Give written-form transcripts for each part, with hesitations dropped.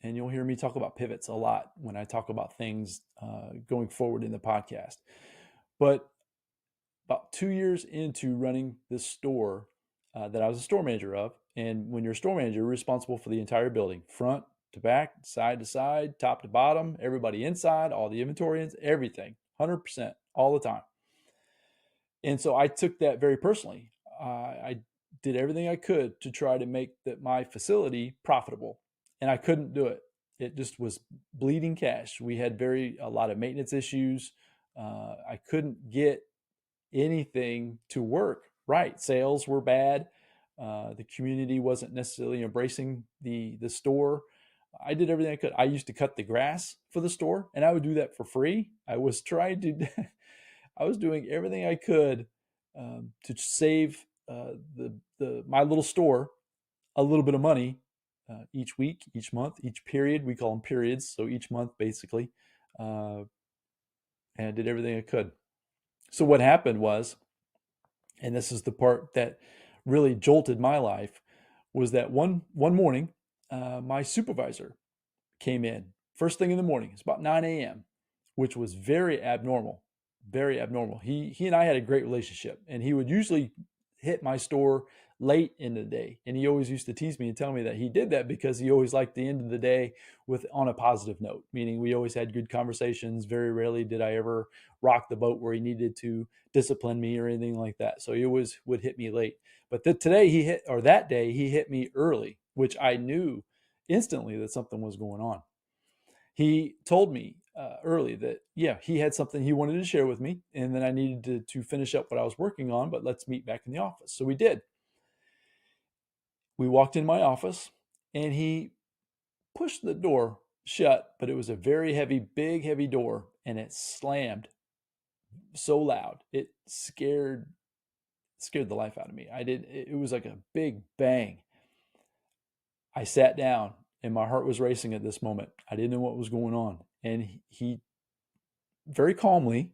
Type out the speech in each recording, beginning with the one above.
and you'll hear me talk about pivots a lot when I talk about things going forward in the podcast. But about 2 years into running this store that I was a store manager of, and when you're a store manager, you're responsible for the entire building, front to back, side to side, top to bottom, everybody inside, all the inventory, everything, 100% all the time. And so I took that very personally. I did everything I could to try to make my facility profitable, and I couldn't do it. It just was bleeding cash. We had a lot of maintenance issues. I couldn't get anything to work right. Sales were bad. The community wasn't necessarily embracing the store. I did everything I could. I used to cut the grass for the store, and I would do that for free. I was trying to, I was doing everything I could to save my little store a little bit of money each week, each month, each period. We call them periods, so each month basically, and I did everything I could. So what happened was, and this is the part that really jolted my life, was that one morning, my supervisor came in first thing in the morning. It's about 9 a.m., which was very abnormal, very abnormal. He and I had a great relationship, and he would usually hit my store late in the day, and he always used to tease me and tell me that he did that because he always liked the end of the day on a positive note, meaning we always had good conversations. Very rarely did I ever rock the boat where he needed to discipline me or anything like that. So he always would hit me late. But that day he hit me early, which I knew instantly that something was going on. He told me early that, yeah, he had something he wanted to share with me, and then I needed to finish up what I was working on, but let's meet back in the office. So we did. We walked in my office, and he pushed the door shut, but it was a very heavy, big, heavy door, and it slammed so loud. It scared the life out of me. It was like a big bang. I sat down, and my heart was racing at this moment. I didn't know what was going on. And he very calmly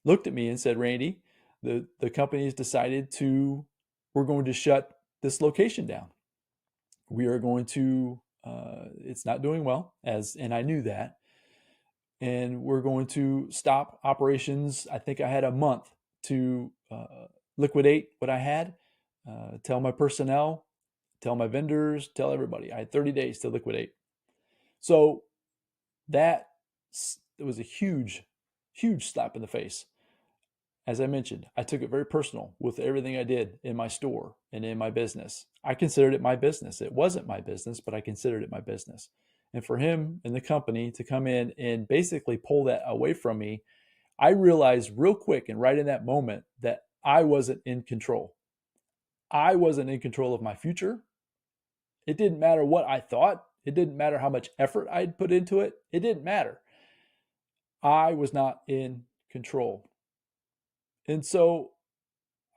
looked at me and said, "Randy, the company has decided we're going to shut this location down. We are going to, it's not doing well," and I knew that. "And we're going to stop operations." I think I had a month to liquidate what I had, tell my personnel, tell my vendors, tell everybody. I had 30 days to liquidate. So that it was a huge, huge slap in the face. As I mentioned, I took it very personal with everything I did in my store and in my business. I considered it my business. It wasn't my business, but I considered it my business. And for him and the company to come in and basically pull that away from me, I realized real quick and right in that moment that I wasn't in control. I wasn't in control of my future. It didn't matter what I thought. It didn't matter how much effort I'd put into it. It didn't matter. I was not in control. And so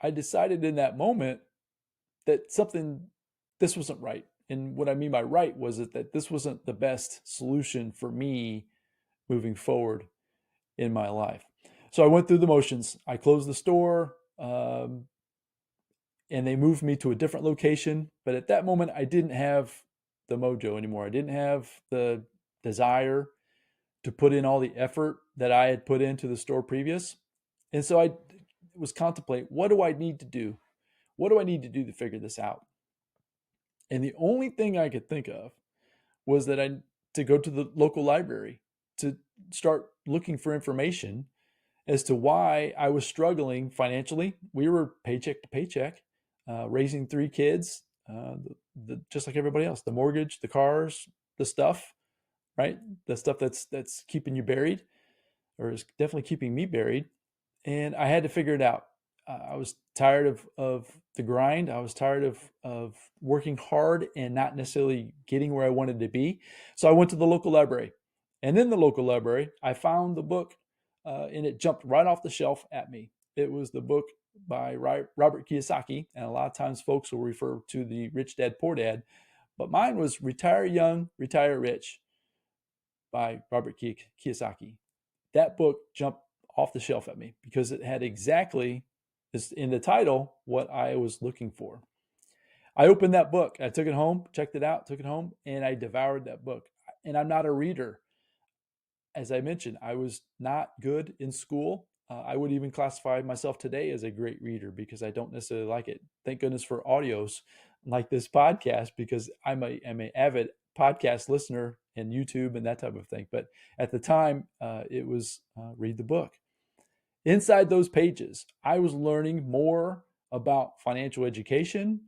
I decided in that moment that this wasn't right. And what I mean by right was that this wasn't the best solution for me moving forward in my life. So I went through the motions. I closed the store, and they moved me to a different location. But at that moment, I didn't have the mojo anymore. I didn't have the desire to put in all the effort that I had put into the store previous. And so I was contemplating, what do I need to do? What do I need to do to figure this out? And the only thing I could think of was that to go to the local library to start looking for information as to why I was struggling financially. We were paycheck to paycheck, raising 3 kids, just like everybody else. The mortgage, the cars, the stuff, right? The stuff that's keeping you buried, or is definitely keeping me buried. And I had to figure it out. I was tired of the grind. I was tired of working hard and not necessarily getting where I wanted to be. So I went to the local library. And in the local library, I found the book, and it jumped right off the shelf at me. It was the book by Robert Kiyosaki. And a lot of times folks will refer to the Rich Dad, Poor Dad. But mine was Retire Young, Retire Rich by Robert Kiyosaki. That book jumped off the shelf at me because it had exactly, in the title, what I was looking for. I opened that book. I took it home, checked it out, took it home, and I devoured that book. and I'm not a reader. As I mentioned, I was not good in school. I would even classify myself today as a great reader because I don't necessarily like it. Thank goodness for audios like this podcast, because I'm an avid podcast listener and YouTube and that type of thing. But at the time, it was read the book. Inside those pages, I was learning more about financial education,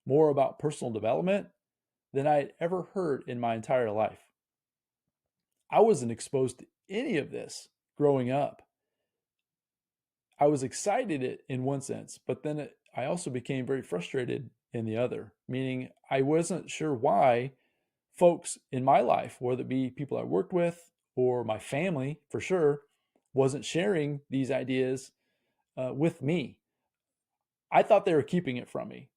more about personal development than I had ever heard in my entire life. I wasn't exposed to any of this growing up. I was excited in one sense, but then I also became very frustrated in the other, meaning I wasn't sure why folks in my life, whether it be people I worked with or my family for sure, wasn't sharing these ideas with me. I thought they were keeping it from me.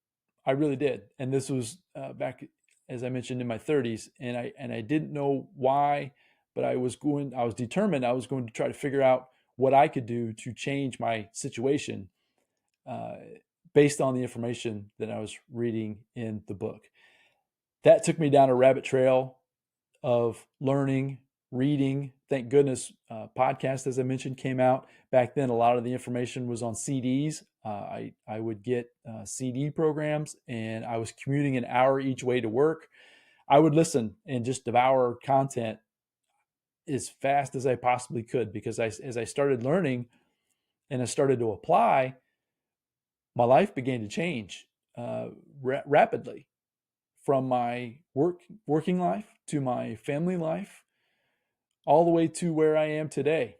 I really did. And this was back, as I mentioned, in my 30s, and I didn't know why, but I was determined I was going to try to figure out what I could do to change my situation uh, based on the information that I was reading in the book. That took me down a rabbit trail of learning, reading. Thank goodness, podcast, as I mentioned, came out. Back then, a lot of the information was on CDs. I would get CD programs, and I was commuting an hour each way to work. I would listen and just devour content as fast as I possibly could, because as I started learning and I started to apply, my life began to change rapidly, from my working life to my family life, all the way to where I am today.